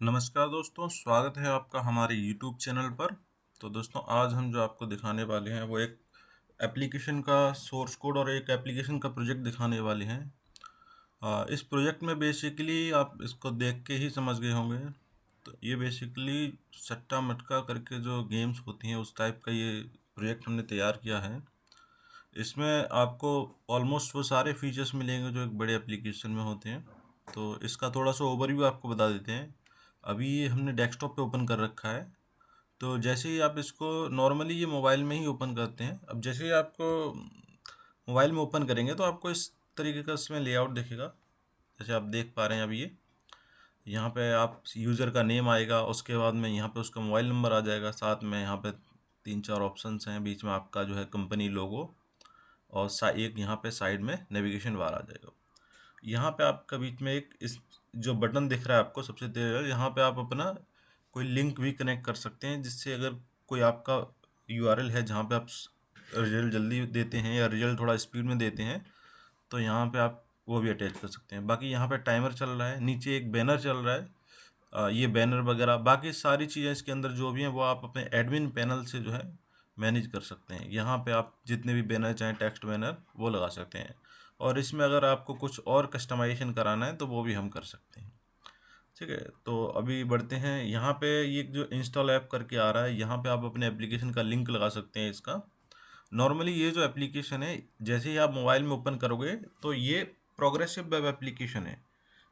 नमस्कार दोस्तों, स्वागत है आपका हमारे YouTube चैनल पर। तो दोस्तों, आज हम जो आपको दिखाने वाले हैं वो एक एप्लीकेशन का सोर्स कोड और एक एप्लीकेशन का प्रोजेक्ट दिखाने वाले हैं। इस प्रोजेक्ट में बेसिकली आप इसको देख के ही समझ गए होंगे। तो ये बेसिकली सट्टा मटका करके जो गेम्स होती हैं उस टाइप का ये प्रोजेक्ट हमने तैयार किया है। इसमें आपको ऑलमोस्ट वो सारे फीचर्स मिलेंगे जो एक बड़े एप्लीकेशन में होते हैं। तो इसका थोड़ा सा ओवरव्यू आपको बता देते हैं। अभी ये हमने डेस्कटॉप पे ओपन कर रखा है। तो जैसे ही आप इसको नॉर्मली ये मोबाइल में ही ओपन करते हैं। अब जैसे ही आपको मोबाइल में ओपन करेंगे तो आपको इस तरीके का इसमें लेआउट दिखेगा, जैसे आप देख पा रहे हैं। अभी ये यहाँ पे आप यूज़र का नेम आएगा, उसके बाद में यहाँ पे उसका मोबाइल नंबर आ जाएगा, साथ में यहाँ पे 3-4 ऑप्शंस हैं, बीच में आपका जो है कंपनी लोगो और एक यहाँ पे साइड में नेविगेशन बार आ जाएगा। यहाँ पे आपका बीच में एक इस जो बटन दिख रहा है आपको सबसे तेज, यहाँ पे आप अपना कोई लिंक भी कनेक्ट कर सकते हैं, जिससे अगर कोई आपका यूआरएल है जहाँ पे आप रिजल्ट जल्दी देते हैं या रिजल्ट थोड़ा स्पीड में देते हैं, तो यहाँ पे आप वो भी अटैच कर सकते हैं। बाकी यहाँ पे टाइमर चल रहा है, नीचे एक बैनर चल रहा है। ये बैनर वगैरह बाकी सारी चीज़ें इसके अंदर जो भी हैं वो आप अपने एडमिन पैनल से जो है मैनेज कर सकते हैं। यहाँ पे आप जितने भी बैनर चाहें, टेक्स्ट बैनर, वो लगा सकते हैं। और इसमें अगर आपको कुछ और कस्टमाइजेशन कराना है तो वो भी हम कर सकते हैं। ठीक है, तो अभी बढ़ते हैं। यहाँ पे ये जो इंस्टॉल ऐप करके आ रहा है, यहाँ पे आप अपने एप्लीकेशन का लिंक लगा सकते हैं इसका। नॉर्मली ये जो एप्लीकेशन है, जैसे ही आप मोबाइल में ओपन करोगे तो ये प्रोग्रेसिव वेब एप्लीकेशन है।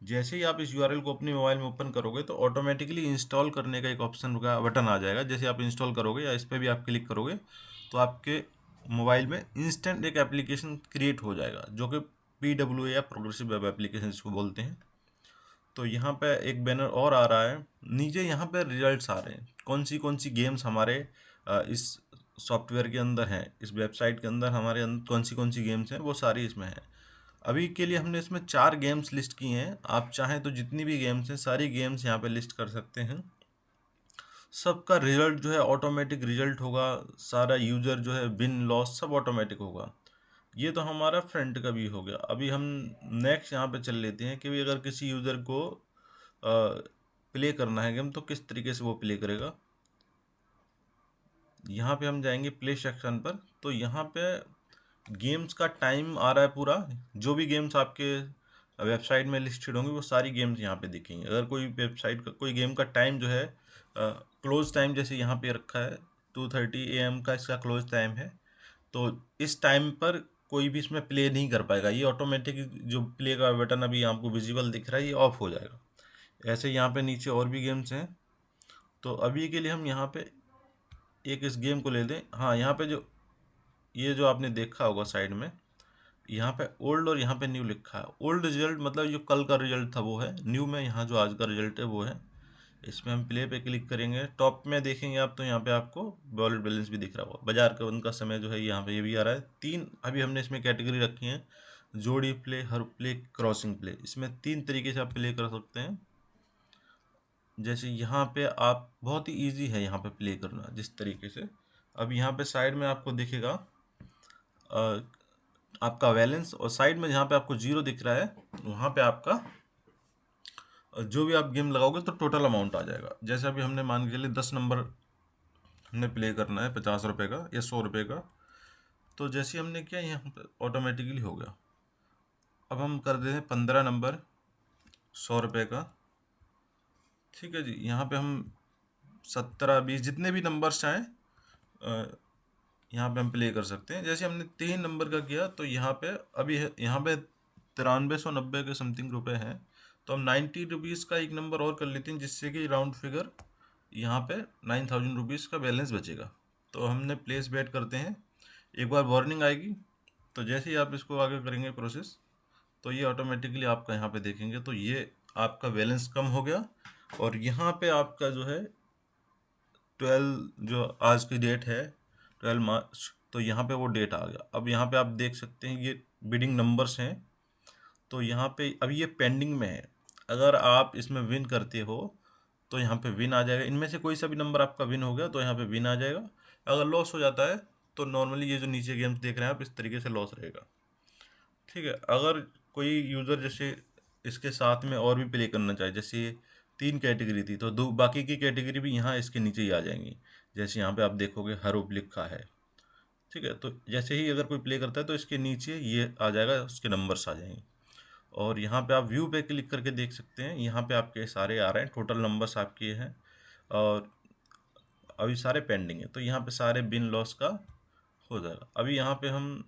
जैसे ही आप इस यूआरएल को अपने मोबाइल में ओपन करोगे तो ऑटोमेटिकली इंस्टॉल करने का एक ऑप्शन का बटन आ जाएगा। जैसे आप इंस्टॉल करोगे या इस पर भी आप क्लिक करोगे तो आपके मोबाइल में इंस्टेंट एक एप्लीकेशन क्रिएट हो जाएगा, जो कि PWA या प्रोग्रेसिव वेब एप्लीकेशन इसको बोलते हैं। तो यहाँ पे एक बैनर और आ रहा है, नीचे यहाँ पे रिजल्ट्स आ रहे हैं, कौन सी गेम्स हमारे इस सॉफ्टवेयर के अंदर हैं, इस वेबसाइट के अंदर हमारे कौन सी गेम्स हैं, वो सारी इसमें हैं। अभी के लिए हमने इसमें 4 गेम्स लिस्ट की हैं। आप चाहें तो जितनी भी गेम्स हैं सारी गेम्स यहाँ पे लिस्ट कर सकते हैं। सबका रिजल्ट जो है ऑटोमेटिक रिजल्ट होगा, सारा यूज़र जो है विन लॉस सब ऑटोमेटिक होगा। ये तो हमारा फ्रंट का भी हो गया। अभी हम नेक्स्ट यहाँ पे चल लेते हैं कि भाई अगर किसी यूज़र को प्ले करना है गेम तो किस तरीके से वो प्ले करेगा। यहाँ पे हम जाएंगे प्ले सेक्शन पर, तो यहाँ पे गेम्स का टाइम आ रहा है पूरा। जो भी गेम्स आपके वेबसाइट में लिस्टेड होंगी वो सारी गेम्स यहाँ पे दिखेंगी। अगर कोई वेबसाइट का कोई गेम का टाइम जो है क्लोज टाइम जैसे यहाँ पे रखा है 2:30 AM का इसका क्लोज टाइम है, तो इस टाइम पर कोई भी इसमें प्ले नहीं कर पाएगा। ये ऑटोमेटिक जो प्ले का बटन अभी आपको विजिबल दिख रहा है ये ऑफ हो जाएगा। ऐसे यहाँ पे नीचे और भी गेम्स हैं। तो अभी के लिए हम यहाँ पे एक इस गेम को ले लें। हाँ, यहाँ पे जो ये जो आपने देखा होगा साइड में, यहाँ पे ओल्ड और यहाँ पे न्यू लिखा है। ओल्ड रिजल्ट मतलब जो कल का रिजल्ट था वो है, न्यू में यहाँ जो आज का रिजल्ट है वो है। इसमें हम प्ले पे क्लिक करेंगे, टॉप में देखेंगे आप तो यहाँ पे आपको वॉलेट बैलेंस भी दिख रहा होगा। बाजार का उनका समय जो है यहाँ पे ये भी आ रहा है। 3 अभी हमने इसमें कैटेगरी रखी है, जोड़ी प्ले, हर प्ले, क्रॉसिंग प्ले। इसमें 3 तरीके से आप प्ले कर सकते हैं। जैसे यहाँ पे आप बहुत ही ईजी है यहाँ पे प्ले करना जिस तरीके से। अब यहाँ पे साइड में आपको दिखेगा आपका बैलेंस, और साइड में जहाँ पे आपको 0 दिख रहा है वहाँ पे आपका जो भी आप गेम लगाओगे तो टोटल अमाउंट आ जाएगा। जैसे अभी हमने मान के चलिए 10 नंबर हमने प्ले करना है 50 रुपये का या 100 रुपये का, तो जैसे हमने किया यहाँ पे ऑटोमेटिकली हो गया। अब हम कर देते हैं 15 नंबर 100 रुपये का। ठीक है जी, यहाँ पे हम 17-20 जितने भी नंबर्स चाहें यहाँ पे हम प्ले कर सकते हैं। जैसे हमने 3 नंबर का किया तो यहाँ पे अभी यहाँ पे 9390 के समथिंग रुपए हैं। तो हम 90 रुपीज़ का एक नंबर और कर लेते हैं, जिससे कि राउंड फिगर यहाँ पे 9000 रुपीज़ का बैलेंस बचेगा। तो हमने प्लेस बेट करते हैं, एक बार वार्निंग आएगी तो जैसे ही आप इसको आगे करेंगे प्रोसेस, तो ये ऑटोमेटिकली आपका यहाँ पे देखेंगे तो ये आपका बैलेंस कम हो गया। और यहाँ पे आपका जो है 12 जो आज की डेट है 12 मार्च, तो यहाँ पे वो डेट आ गया। अब यहाँ पे आप देख सकते हैं ये बिडिंग नंबर्स हैं। तो यहाँ पे अभी ये पेंडिंग में है। अगर आप इसमें विन करते हो तो यहाँ पे विन आ जाएगा। इनमें से कोई सा भी नंबर आपका विन हो गया तो यहाँ पे विन आ जाएगा। अगर लॉस हो जाता है तो नॉर्मली ये जो नीचे गेम्स देख रहे हैं आप इस तरीके से लॉस रहेगा। ठीक है, अगर कोई यूज़र जैसे इसके साथ में और भी प्ले करना चाहे, जैसे 3 कैटेगरी थी, तो दो बाकी की कैटेगरी भी यहाँ इसके नीचे ही आ जाएंगी। जैसे यहाँ पे आप देखोगे हरूप लिखा है, ठीक है, तो जैसे ही अगर कोई प्ले करता है तो इसके नीचे ये आ जाएगा, उसके नंबर्स आ जाएंगे। और यहाँ पे आप व्यू पे क्लिक करके देख सकते हैं, यहाँ पे आपके सारे आ रहे हैं, टोटल नंबर्स आपके हैं और अभी सारे पेंडिंग है, तो यहाँ पे सारे बिन लॉस का हो जाएगा। अभी यहाँ पे हम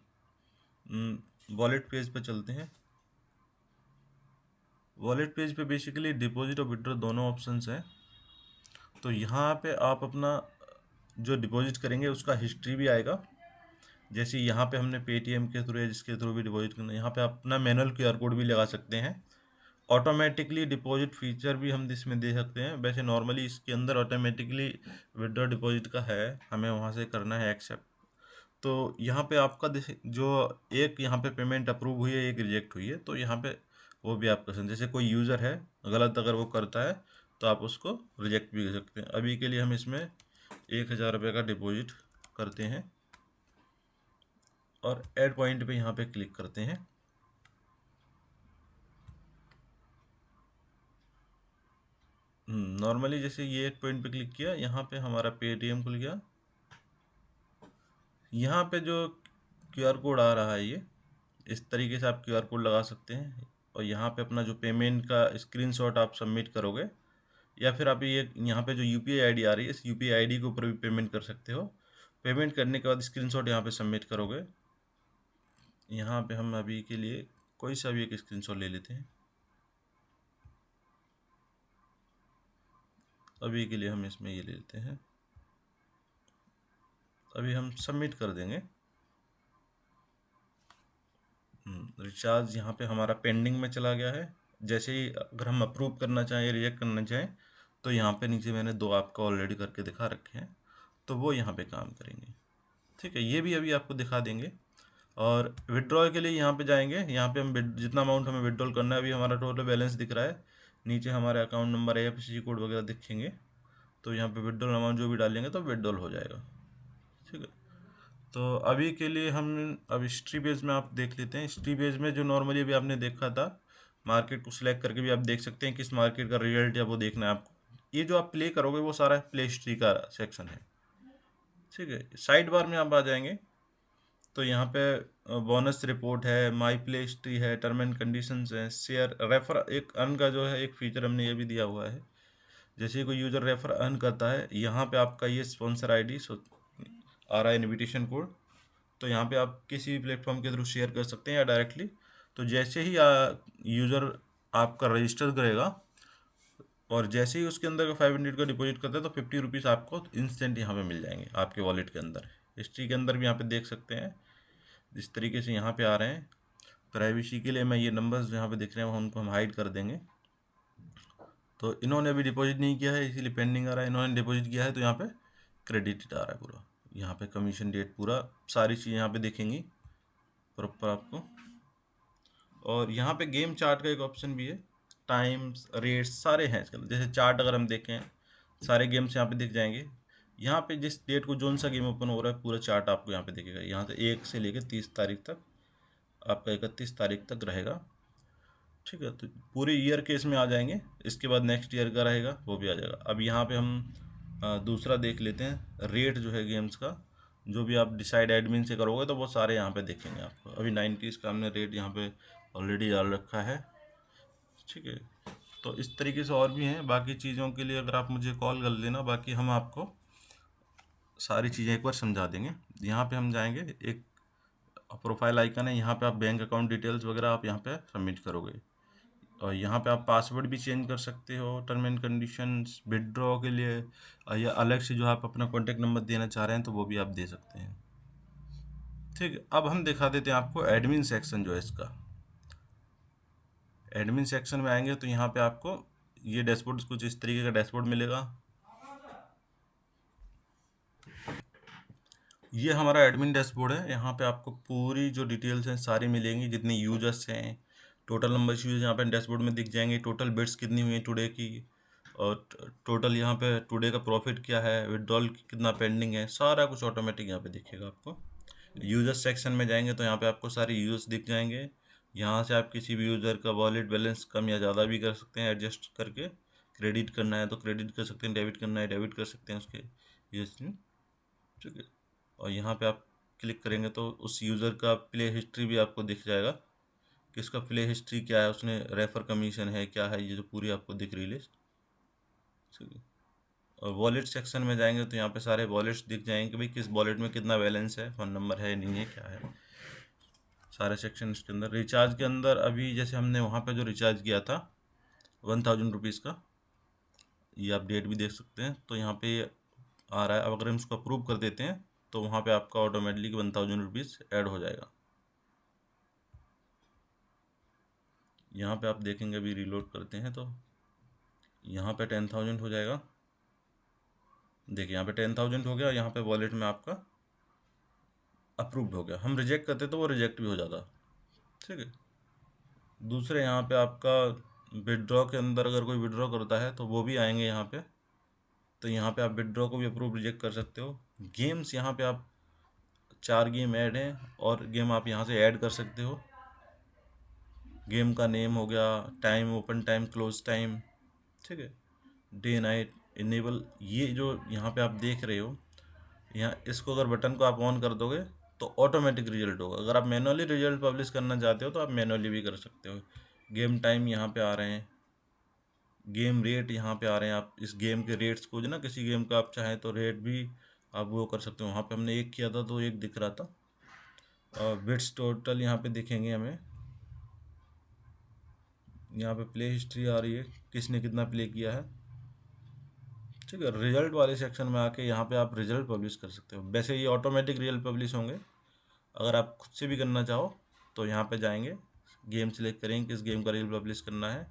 वॉलेट पेज पे चलते हैं। वॉलेट पेज पे बेसिकली डिपॉजिट और विड्रॉ दोनों ऑप्शंस हैं। तो यहाँ पे आप अपना जो डिपॉजिट करेंगे उसका हिस्ट्री भी आएगा। जैसे यहाँ पे हमने पेटीएम के थ्रू या जिसके थ्रू भी डिपॉजिट करना है, यहाँ पे आप अपना मैनुअल क्यूआर कोड भी लगा सकते हैं। ऑटोमेटिकली डिपॉजिट फीचर भी हम इसमें दे सकते हैं। वैसे नॉर्मली इसके अंदर ऑटोमेटिकली विड्रॉ डिपॉजिट का है, हमें वहाँ से करना है एक्सेप्ट। तो यहाँ पे आपका जो एक यहाँ पे पेमेंट अप्रूव हुई है, एक रिजेक्ट हुई है, तो यहाँ पे वो भी आप कर सकते हैं। जैसे कोई यूज़र है गलत अगर वो करता है तो आप उसको रिजेक्ट भी कर सकते हैं। अभी के लिए हम इसमें 1000 रुपये का डिपॉजिट करते हैं और ऐड पॉइंट पे यहाँ पे क्लिक करते हैं। नॉर्मली जैसे ये एक पॉइंट पे क्लिक किया, यहाँ पे हमारा पेटीएम खुल गया। यहाँ पे जो क्यूआर कोड आ रहा है, ये इस तरीके से आप क्यूआर कोड लगा सकते हैं और यहाँ पे अपना जो पेमेंट का स्क्रीनशॉट आप सबमिट करोगे, या फिर आप ये यहाँ पे जो यूपीआई आईडी आ रही है, इस यूपीआई आईडी के ऊपर भी पेमेंट कर सकते हो। पेमेंट करने के बाद स्क्रीनशॉट यहाँ पे सबमिट करोगे। यहाँ पे हम अभी के लिए कोई सा भी एक स्क्रीनशॉट ले लेते हैं। अभी के लिए हम इसमें ये ले लेते हैं। अभी हम सबमिट कर देंगे। रिचार्ज यहाँ पे हमारा पेंडिंग में चला गया है। जैसे ही अगर हम अप्रूव करना चाहें, रिजेक्ट करना चाहें, तो यहाँ पे नीचे मैंने 2 आपका ऑलरेडी करके दिखा रखे हैं, तो वो यहाँ पे काम करेंगे। ठीक है, ये भी अभी आपको दिखा देंगे। और विड्रॉल के लिए यहाँ पे जाएंगे। यहाँ पे हम जितना अमाउंट हमें विड्रॉल करना है, अभी हमारा टोटल बैलेंस दिख रहा है। नीचे हमारे अकाउंट नंबर, आईएफएससी कोड वगैरह दिखेंगे, तो यहाँ पे विड्रॉल अमाउंट जो भी डालेंगे तो विड्रॉल हो जाएगा। ठीक है, तो अभी के लिए हम अब हिस्ट्री पेज में आप देख लेते हैं। हिस्ट्री पेज में जो नॉर्मली अभी आपने देखा था, मार्केट को सिलेक्ट करके भी आप देख सकते हैं किस मार्केट का रिजल्ट है वो देखना है आपको। ये जो आप प्ले करोगे वो सारा प्ले हिस्ट्री का सेक्शन है। ठीक है, साइड बार में आप आ जाएंगे तो यहाँ पे बोनस रिपोर्ट है, माई प्ले हिस्ट्री है, टर्म एंड कंडीशंस है, शेयर रेफर एक अर्न का जो है एक फीचर हमने ये भी दिया हुआ है। जैसे कोई यूज़र रेफर अर्न करता है, यहाँ पे आपका ये स्पॉन्सर आईडी आ रहा है, इनविटेशन कोड, तो यहाँ पे आप किसी भी प्लेटफॉर्म के थ्रू शेयर कर सकते हैं या डायरेक्टली। तो जैसे ही यूज़र आपका रजिस्टर करेगा और जैसे ही उसके अंदर का 500 का डिपॉजिट करता है, तो 50 रुपीज़ आपको इंस्टेंट यहाँ पे मिल जाएंगे आपके वॉलेट के अंदर। हिस्ट्री के अंदर भी यहाँ पे देख सकते हैं जिस तरीके से यहाँ पे आ रहे हैं। प्राइवेसी के लिए मैं ये नंबर्स यहाँ पे दिख रहे हैं उनको हम हाइड कर देंगे। तो इन्होंने अभी डिपॉजिट नहीं किया है इसीलिए पेंडिंग आ रहा है, इन्होंने डिपॉजिट किया है तो यहाँ पे क्रेडिटेड आ रहा है पूरा। यहाँ पे कमीशन डेट पूरा सारी चीज़ यहाँ पे दिखेंगी प्रॉपर आपको। और यहाँ पे गेम चार्ट का एक ऑप्शन भी है, टाइम्स रेट्स सारे हैं इसके। जैसे चार्ट अगर हम देखें, सारे गेम्स यहाँ पे दिख जाएंगे। यहाँ पे जिस डेट को जोन सा गेम ओपन हो रहा है पूरा चार्ट आपको यहाँ पे दिखेगा। यहाँ से 1 से लेकर 30 तारीख तक, आपका 31 तारीख तक रहेगा। ठीक है, तो पूरे ईयर के इसमें आ जाएंगे। इसके बाद नेक्स्ट ईयर का रहेगा, वो भी आ जाएगा। अब यहाँ पे हम दूसरा देख लेते हैं, रेट जो है गेम्स का, जो भी आप डिसाइड एडमिन से करोगे तो वो सारे यहाँ पे देखेंगे आपको। अभी 90s का हमने रेट यहाँ पे ऑलरेडी डाल रखा है। ठीक है, तो इस तरीके से और भी हैं। बाकी चीज़ों के लिए अगर आप मुझे कॉल कर लेना, बाकी हम आपको सारी चीज़ें एक बार समझा देंगे। यहाँ पे हम जाएंगे, एक प्रोफाइल आइकन है, यहाँ पे आप बैंक अकाउंट डिटेल्स वगैरह आप यहाँ पे सबमिट करोगे। और यहाँ पे आप पासवर्ड भी चेंज कर सकते हो, टर्म एंड कंडीशंस विदड्रॉ के लिए, या अलग से जो आप अपना कॉन्टैक्ट नंबर देना चाह रहे हैं तो वो भी आप दे सकते हैं। ठीक है, अब हम दिखा देते हैं आपको एडमिन सेक्शन जो है इसका। एडमिन सेक्शन में आएंगे तो यहाँ पे आपको ये डैशबोर्ड कुछ इस तरीके का डैशबोर्ड मिलेगा। ये हमारा एडमिन डैशबोर्ड है। यहाँ पे आपको पूरी जो डिटेल्स हैं सारी मिलेंगी, जितने यूजर्स हैं, टोटल नंबर यूजर्स यहाँ पे डैशबोर्ड में दिख जाएंगे, टोटल बिट्स कितनी हुई हैं टुडे की, और टोटल यहाँ पे टुडे का प्रॉफिट क्या है, विड्रॉल कितना पेंडिंग है, सारा कुछ ऑटोमेटिक यहाँ पे दिखेगा आपको। यूजर सेक्शन में जाएंगे तो यहाँ पे आपको सारे यूजर्स दिख जाएंगे। यहाँ से आप किसी भी यूज़र का वॉलेट बैलेंस कम या ज़्यादा भी कर सकते हैं एडजस्ट करके। क्रेडिट करना है तो क्रेडिट कर सकते हैं, डेबिट करना है डेबिट कर सकते हैं उसके ये, ठीक है। और यहाँ पे आप क्लिक करेंगे तो उस यूज़र का प्ले हिस्ट्री भी आपको दिख जाएगा कि इसका प्ले हिस्ट्री क्या है, उसने रेफर कमीशन है क्या है, ये जो पूरी आपको दिख रही लिस्ट, ठीक है। और वॉलेट सेक्शन में जाएंगे तो यहाँ पे सारे वॉलेट्स दिख जाएंगे कि भाई किस वॉलेट में कितना बैलेंस है, फ़ोन नंबर है नहीं है क्या है, सारे सेक्शन इसके अंदर। रिचार्ज के अंदर अभी जैसे हमने वहाँ पे जो रिचार्ज किया था 1000 रुपीज़ का, ये आप डेट भी देख सकते हैं, तो यहाँ पे आ रहा है। अब अगर हम इसको अप्रूव कर देते हैं तो वहाँ पे आपका ऑटोमेटिकली 1000 रुपीज़ ऐड हो जाएगा। यहाँ पे आप देखेंगे अभी रीलोड करते हैं तो यहाँ पे 10,000 हो जाएगा। देखिए यहाँ पे 10,000 हो गया, यहाँ पे वॉलेट में आपका अप्रूव्ड हो गया। हम रिजेक्ट करते तो वो रिजेक्ट भी हो जाता, ठीक है। दूसरे यहाँ पे आपका विड्रॉ के अंदर अगर कोई विड्रॉ करता है तो वो भी आएंगे यहाँ पे, तो यहाँ पे आप विड्रॉ को भी अप्रूव रिजेक्ट कर सकते हो। गेम्स यहाँ पे आप 4 गेम ऐड हैं और गेम आप यहाँ से ऐड कर सकते हो। गेम का नेम हो गया, time, open time, close time, ठीक है, डे नाइट, इनेबल, ये जो यहाँ पे आप देख रहे हो, यहाँ इसको अगर बटन को आप ऑन कर दोगे तो ऑटोमेटिक रिजल्ट होगा। अगर आप मैनुअली रिजल्ट पब्लिश करना चाहते हो तो आप मैनुअली भी कर सकते हो। गेम टाइम यहाँ पे आ रहे हैं, गेम रेट यहाँ पे आ रहे हैं, आप इस गेम के रेट्स को जो ना किसी गेम का आप चाहें तो रेट भी आप वो कर सकते हो। वहाँ पे हमने एक किया था तो एक दिख रहा था, और बिट्स टोटल यहाँ पे दिखेंगे हमें। यहाँ पे प्ले हिस्ट्री आ रही है, किसने कितना प्ले किया है, ठीक है। रिजल्ट वाले सेक्शन में आके यहाँ पे आप रिजल्ट पब्लिश कर सकते हो। वैसे ये ऑटोमेटिक रिजल्ट पब्लिश होंगे, अगर आप खुद से भी करना चाहो तो यहाँ पे जाएंगे, गेम सेलेक्ट करेंगे किस गेम का रिजल्ट पब्लिश करना है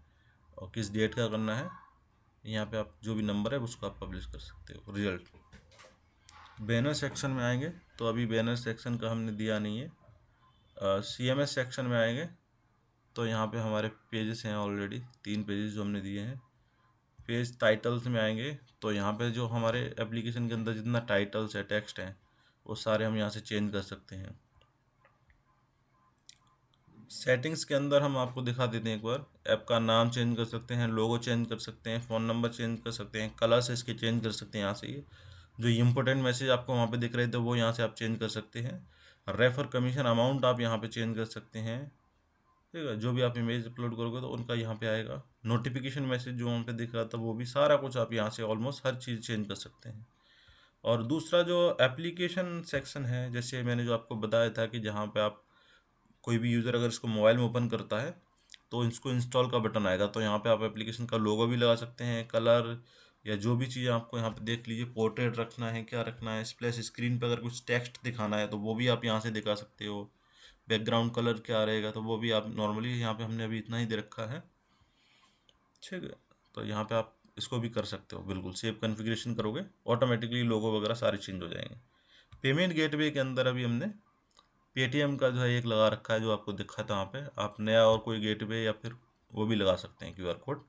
और किस डेट का करना है। यहाँ पे आप जो भी नंबर है उसको आप पब्लिश कर सकते हो रिजल्ट। बैनर सेक्शन में आएंगे तो अभी बैनर सेक्शन का हमने दिया नहीं है। CMS सेक्शन में आएंगे तो यहाँ पे हमारे पेजेस हैं ऑलरेडी 3 पेजेस जो हमने दिए हैं। पेज टाइटल्स में आएंगे तो यहाँ पे जो हमारे एप्लीकेशन के अंदर जितना टाइटल्स है, टेक्स्ट हैं, वो सारे हम यहाँ से चेंज कर सकते हैं। सेटिंग्स के अंदर हम आपको दिखा देते हैं एक बार, ऐप का नाम चेंज कर सकते हैं, लोगो चेंज कर सकते हैं, फ़ोन नंबर चेंज कर सकते हैं, कलर्स इसके चेंज कर सकते हैं यहाँ से। ये जो इम्पोर्टेंट मैसेज आपको वहाँ पे दिख रहे थे वो यहाँ से आप चेंज कर सकते हैं। रेफर कमीशन अमाउंट आप यहाँ पे चेंज कर सकते हैं, ठीक है। जो भी आप इमेज अपलोड करोगे तो उनका यहाँ पे आएगा। नोटिफिकेशन मैसेज जो वहाँ पे दिख रहा था वो भी सारा कुछ आप यहाँ से ऑलमोस्ट हर चीज़ चेंज कर सकते हैं। और दूसरा जो एप्लीकेशन सेक्शन है, जैसे मैंने जो आपको बताया था कि जहाँ पे आप कोई भी यूज़र अगर इसको मोबाइल में ओपन करता है तो इसको इंस्टॉल का बटन आएगा, तो यहाँ पे आप एप्लीकेशन का लोगो भी लगा सकते हैं, कलर या जो भी चीज़ आपको यहाँ पे देख लीजिए, पोर्ट्रेट रखना है, क्या रखना है, स्प्लैश स्क्रीन पे अगर कुछ टेक्स्ट दिखाना है तो वो भी आप यहाँ से दिखा सकते हो। बैकग्राउंड कलर क्या रहेगा तो वो भी आप नॉर्मली यहाँ पे हमने अभी इतना ही दे रखा है, ठीक है। तो यहाँ पे आप इसको भी कर सकते हो, बिल्कुल सेव कॉन्फ़िगरेशन करोगे ऑटोमेटिकली लोगो वगैरह सारे चेंज हो जाएंगे। पेमेंट गेटवे के अंदर अभी हमने पेटीएम का जो है एक लगा रखा है, जो आपको दिखा था वहाँ पे। आप नया और कोई गेटवे या फिर वो भी लगा सकते हैं QR कोड,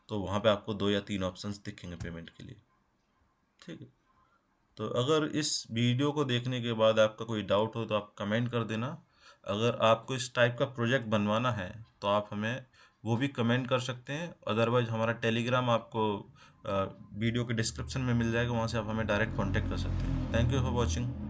तो वहाँ पे आपको 2 या 3 ऑप्शंस दिखेंगे पेमेंट के लिए, ठीक है। तो अगर इस वीडियो को देखने के बाद आपका कोई डाउट हो तो आप कमेंट कर देना। अगर आपको इस टाइप का प्रोजेक्ट बनवाना है तो आप हमें वो भी कमेंट कर सकते हैं। अदरवाइज हमारा टेलीग्राम आपको वीडियो के डिस्क्रिप्शन में मिल जाएगा, वहाँ से आप हमें डायरेक्ट कॉन्टेक्ट कर सकते हैं। Thank you for watching.